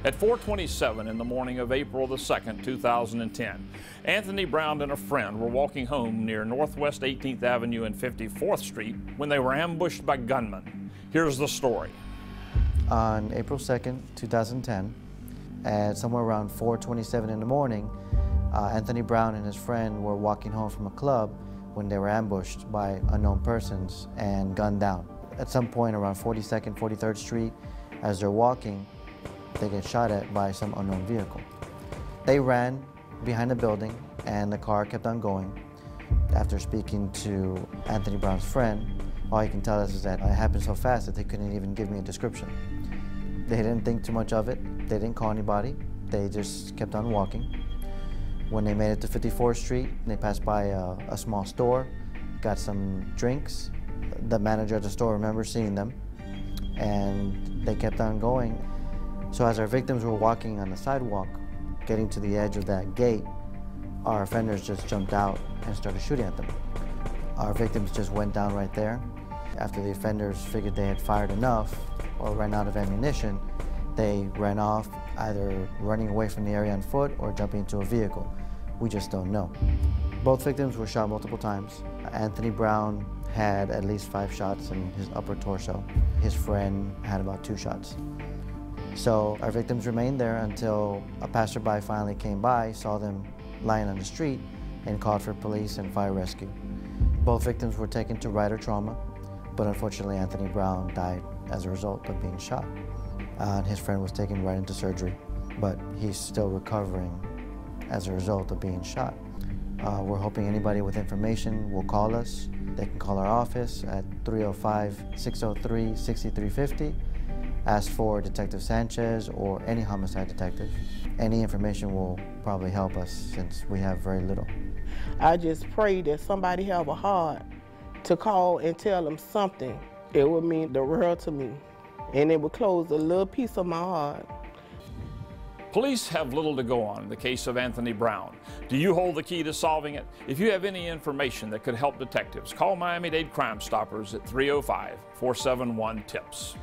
At 4:27 in the morning of April the 2nd, 2010, Anthony Brown and a friend were walking home near Northwest 18th Avenue and 54th Street when they were ambushed by gunmen. Here's the story. On April 2nd, 2010, at somewhere around 4:27 in the morning, Anthony Brown and his friend were walking home from a club when they were ambushed by unknown persons and gunned down. At some point around 42nd, 43rd Street, as they're walking, they get shot at by some unknown vehicle. They ran behind the building and the car kept on going. After speaking to Anthony Brown's friend, all he can tell us is that it happened so fast that they couldn't even give me a description. They didn't think too much of it. They didn't call anybody. They just kept on walking. When they made it to 54th Street, they passed by a small store, got some drinks. The manager at the store remembers seeing them, and they kept on going. So as our victims were walking on the sidewalk, getting to the edge of that gate, our offenders just jumped out and started shooting at them. Our victims just went down right there. After the offenders figured they had fired enough or ran out of ammunition, they ran off, either running away from the area on foot or jumping into a vehicle. We just don't know. Both victims were shot multiple times. Anthony Brown had at least 5 shots in his upper torso. His friend had about 2 shots. So our victims remained there until a passerby finally came by, saw them lying on the street, and called for police and fire rescue. Both victims were taken to Ryder trauma, but unfortunately Anthony Brown died as a result of being shot. His friend was taken right into surgery, but he's still recovering as a result of being shot. We're hoping anybody with information will call us. They can call our office at 305-603-6350. Ask for Detective Sanchez or any homicide detective. Any information will probably help us since we have very little. I just pray that somebody have a heart to call and tell them something. It would mean the world to me, and it would close a little piece of my heart. Police have little to go on in the case of Anthony Brown. Do you hold the key to solving it? If you have any information that could help detectives, call Miami-Dade Crime Stoppers at 305-471-TIPS.